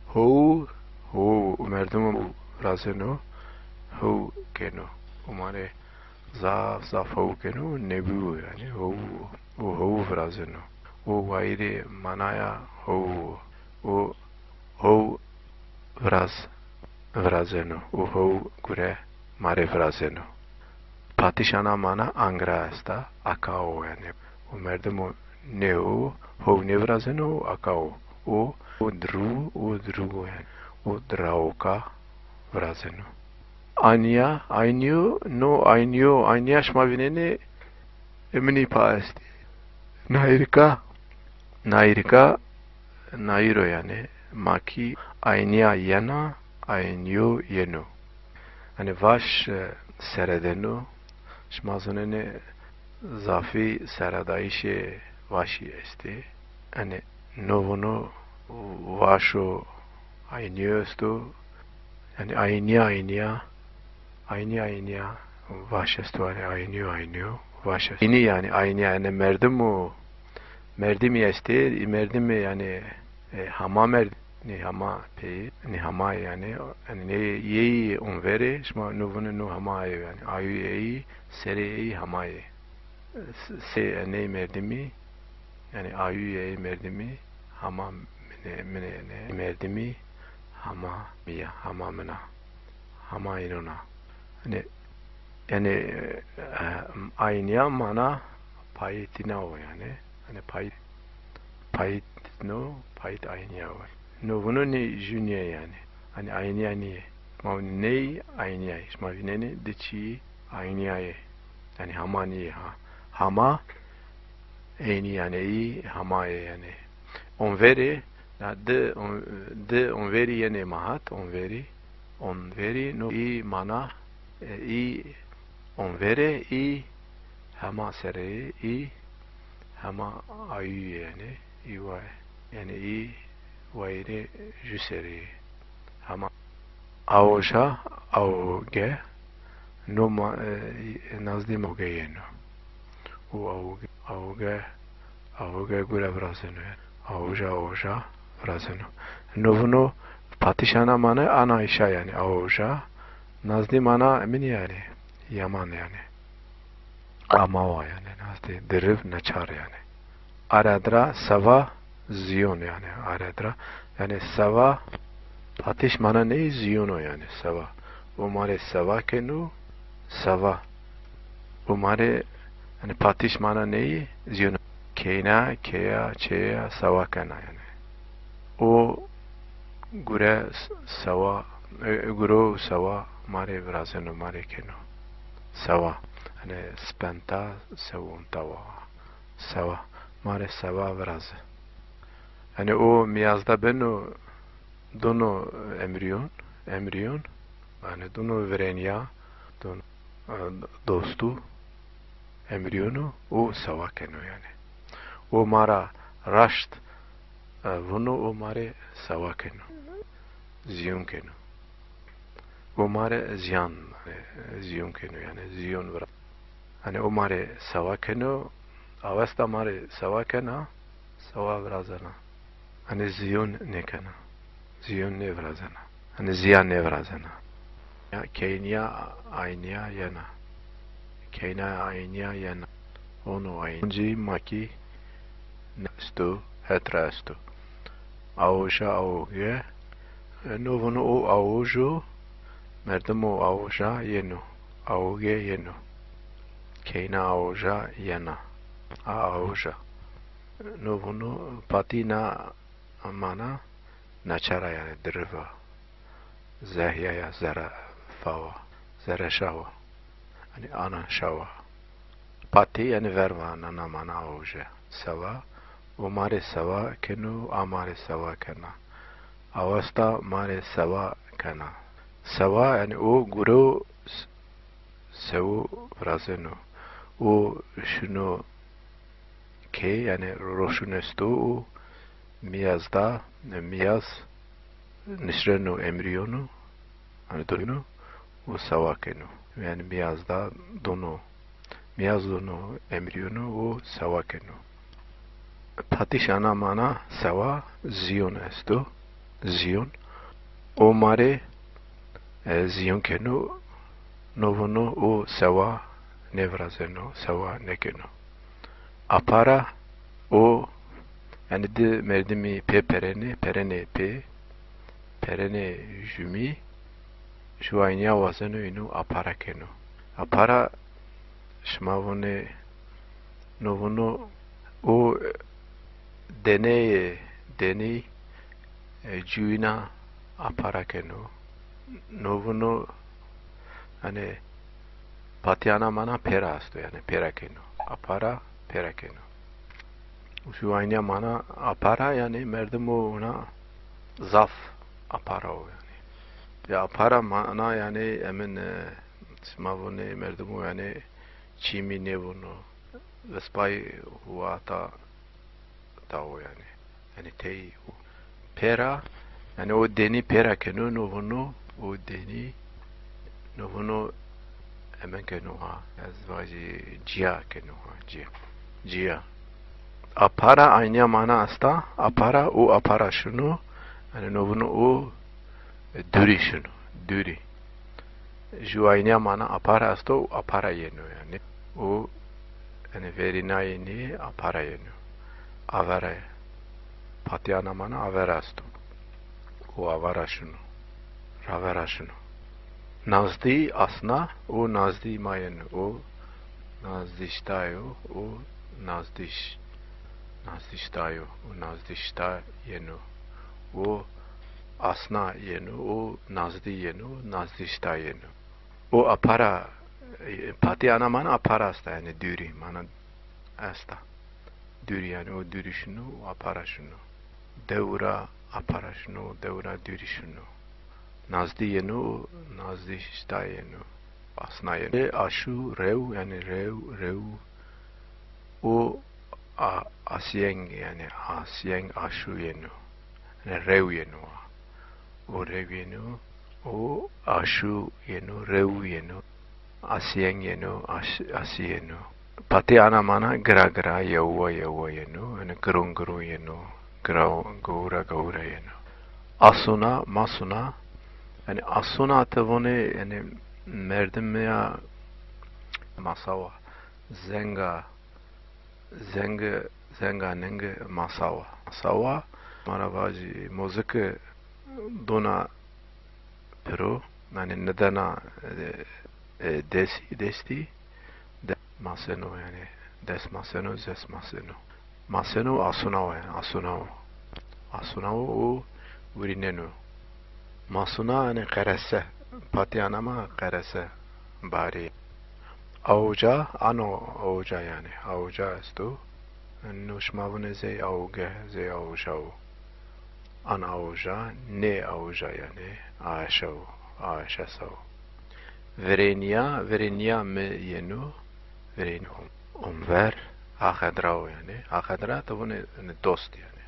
Hou, hou, merdum razeno, hou keno. Umare zaf hou keno, nebu yani hou, o hou razeno. O vaire manaya hou, o hou vrazeno, o hou gure mare vrazeno. Patishana mana angra esta akao yani. O merdum neu, hou nevrazeno akao. O dru yani. O drauka vrazeno. Ania, ainio, no ainio, ania shmavinene emini paesti. Nairika, nairika, nairo yani. Maki ainia yana, ainio yeno. Hani vaş seredeno, shmazonene zafi seradayişe vaşi esti. Hani novono vaşo ainio esto. Yani ainia vaş esto hani ainio vaş esto. İni yani ainia yani merdimi esti merdimi yani hama ni hama peyi ni hama yani ne yeyi onvere şma novunu no hama yani ayu yeyi sere yeyi hama yeyi se ne merdimi yani ayu yeyi merdimi hama ne merdimi hama miya hama mena hama inona yani ayniya mana payitina o yani hani payit no payit ayniya o no bunu ne junior yani hani ayniya niye ma ne ayniya ma vineni diçi ayniya yani hama niye ha hama eni yani iyi hama yani onveri na de onveri yani mahat onveri no i mana i onvere i hama sere i hama ayu yani i vay yani i vayre jüseri hama aoja aoge no nazdim oge yeno o aoge gura vraseno aoja vraseno novuno patişana mana ana işa yani aoja nazdim ana emin yani yaman yani amava yani nazdi deriv neçar yani aradra sava ziyon yani aradra yani sava patiş mana ne ziyono yani sava umare sava kenu sava umare yani patiş mana neyi ziyono kena keya çeya sava kena yani o gure sava guru sava mare vrazeno mare kenu sava hani spenta sevuntava sava mare sava vraz hani o miyazda beno dono embriyon yani dono verenya dono dostu embriyonu o sava kenu yani o mara raşt bunu o mare sava kenu ziyon kenu o mare ziyon kenu yani ziyon vraz hani o mare sava kenu avesta mare sava kena sava vrazana hani ziyon ne kena ziyon ne vrazana hani ziyan ne vrazana ya kenya ayniya yana kenya ayniya yana ono ayni maki nesto hetrasto aoja aoge novono o aojo merdem o aoja yeno aoge yeno kena aoja yana aoja novono patina mana načara yani driva zahya ya zara fava zara şava hani ana şava pati yani verva nana mana aoja sava umare sava kenu amare sava kena avasta mare sava kena sava yani o guru sevu vrazeno o şunu ke yani roşunestu o miyazda miyaz nisrenu embriyonu hani dono o sava kenu yani miyazda miyaz dono embriyonu o sava kenu patişana mana sava ziyon estu zion. O mare zion kenu novono o sewa nevrazeno sewa nekeno. Apara o yani de merdimi pe perene pe perene jumi juainia wazeno inu apara kenu. Apara şmavone novono o deney juina apara kenu. Novono hani Patiana mana pera asto yani pera kenu. Apara pera kenu. Şu aynı mana apara yani merdimu ona zaf apara o yani. Ya apara mana yani emin smavone merdimu yani çimi ne bunu vespay huata ta o yani. Yani tey o. Pera yani o deni pera kenu no bunu o deni no bunu hemen kenu ha. Yazvacı cia kenu ha cia. Apara aynı mana asta. Apara o apara şunu. Yani no bunu o duri şunu. Duri. Ju aynı mana apara asta o apara yenu yani. O yani verina yeni apara yenu. Avara. Patiana mana avara asta. O avara şunu. Ravera şunu. Nazdi asna o nazdi mayenu. O nazdiştayo o nazdiş. Nazdiştayo o nazdişta yenu. O asna yenu o nazdi yenu nazdişta yenu. O apara pati ana mana apara asta yani düri mana asta. Düri yani o düri şunu o apara şunu. Devra apara şunu devra düri şunu. Nazdi yenu nazdişta yenu. Asna yenu. Aşu rev yani rev o asyeng yani asyeng aşu yenu. Yani rev yenu. O rev yenu. O aşu yenu rev yenu. Asyeng yenu asi yenu. Pati ana mana gra yawa yenu. Yani grun yenu. Gaura yenu. Asuna masuna yani asuna tevone yani merdimya masawa zenga nenge masawa maravaji müzik dona pero yani nedena desti de maseno yani des maseno zes maseno asuna o urinenu masuna yani karese patiyanama karese bari auca yani auca estu nushmavune ze auge ze aujau an auca ne auca yani aşasau verenia me yenu verenhum onver ahadrao yani ahadra tavune dost yani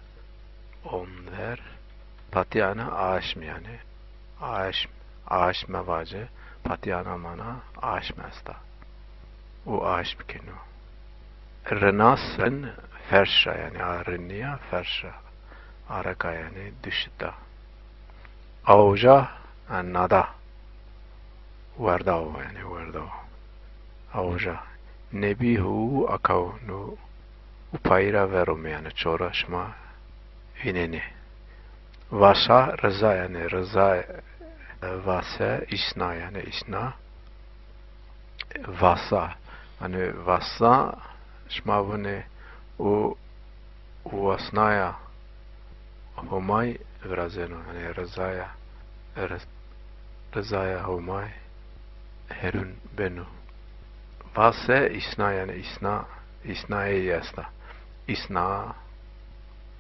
onver Patiana aşm yani aşm mevacı Patiana mana aşm asta o aşm kenu Renasın ferşa yani arınniya ferşa araka yani düşta auca nada vardao yani vardao auca nebihu akav nu upayra verum yani çoraşma vineni Vasa rıza yani rıza vasa isna yani isna vasa hani vasa şmavune o vasnaya homay vrazeno yani rızaya homay herun benu vasa isna yani isna yasta isna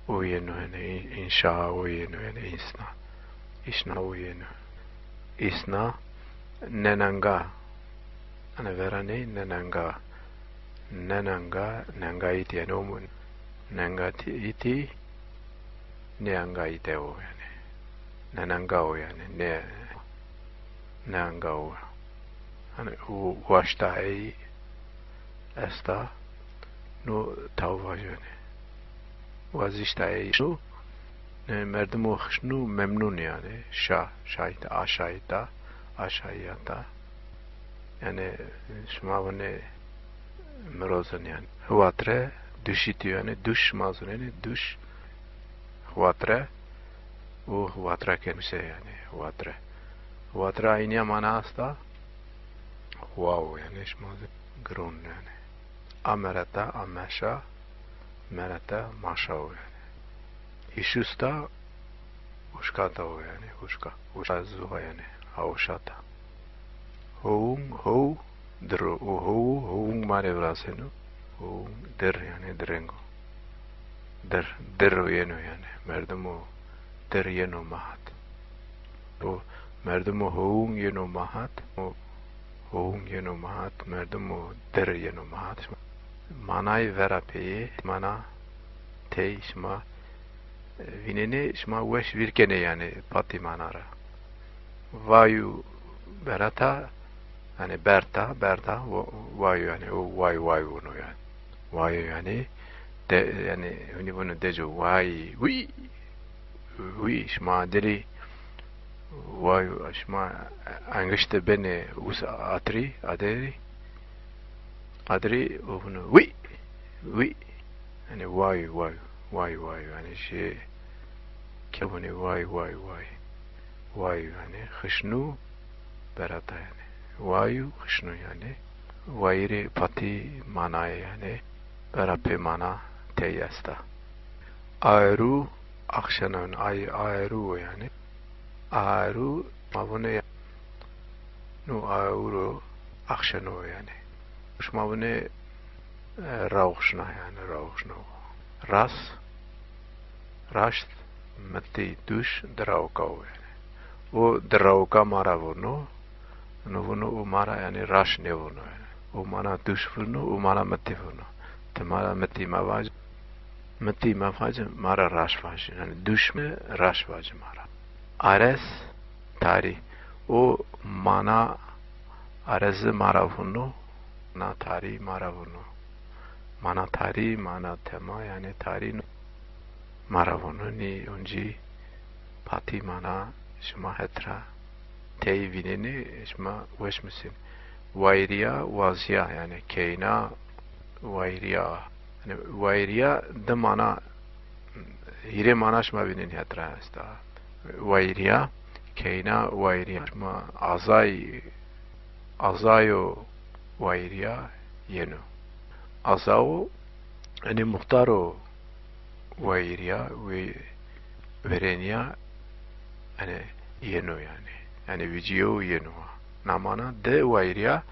uyenu yani inşa uyenu yani isna uyenu isna nenanga hani verane nenanga iti yani o nenga iti neanga ite o yani nenanga o yani neanga o hani o vashta ei esta no tauva yani Vazishta ei nu merdum khşnu memnun yani şahit aşağıyata yani şuma bunu مرۆزن yani واتره düşitiyor yani duş mazun yani duş واتره o واتره kelimesi yani واتره aynı mana asta wow yani şmazı grun yani amerata ameşa merata maşa o yani işusta uşkata o yani uşka zuha yani hauşata ho dro ho mare vrasenu ho der yani drengo der yeno yani merdumu der yeno mahat o merdumu ho yeno mahat o ho yeno mahat merdumu der yeno mahat manay vera peyi mana tey şma vinene şma veş virkene yani pati manara vayu berata yani berta vayu yani o vay bunu yani vayu yani de yani hani bunu dejo vay wi şma deri vayu şma angışte beni us adri o bunu wi yani vayu yani şey kevuni vayu yani hışnu berata yani vayu hışnu yani vayri pati mana yani berape mana teyesta aeru akşanan aeru yani aeru mavune nu aeru akşano yani mavune rauxna yani rauxno rasht mati duş drauka yani o drauka mara vuno no vuno o mara yani rash ne vuno yani o mana duş vuno o mara mati vuno te mara mati mavaj mara rash vaj yani duş me rash vaj mara ares tari o mana ares mara vuno na tari mara vuno mana tari mana tema yani tari maravonu ni onji pati mana şma hetra tey vineni şma veşmesin vayriya vazya yani keyna vayriya yani vayriya de mana hire mana şma vinen hetra esta vayriya keyna vayriya şma azayo vayriya yenu azao yani muhtaro vayriya ve verenya yani yeno yani video yeno namana de vayriya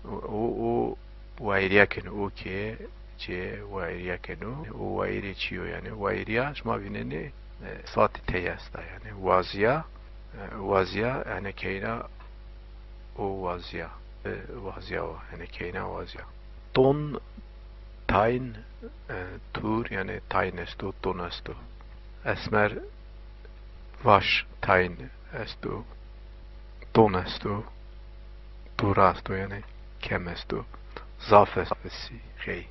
o vayriya kenu o ke ce vayriya kenu o vayri çiyo yani vayriya şma vineni saati teyasta yani vazya yani keyna o vazya yani keyna vazya ton tayn tur yani tayn estu ton estu esmer vaş tayn estu ton estu tur estu yani kem estu zaf estu şey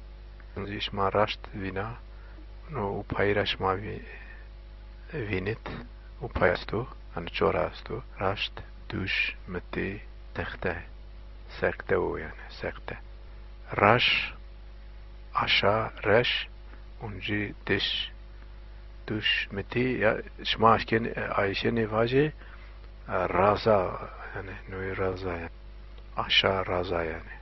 zişma raşt vina no upayraşma vinit upayastu yani çorastu raşt duş meti tekte sekte o yani sekte raş aşağı reş unci duş meti ya şma aşken Ayşe nevaje raza yani noy raza yani aşağı raza yani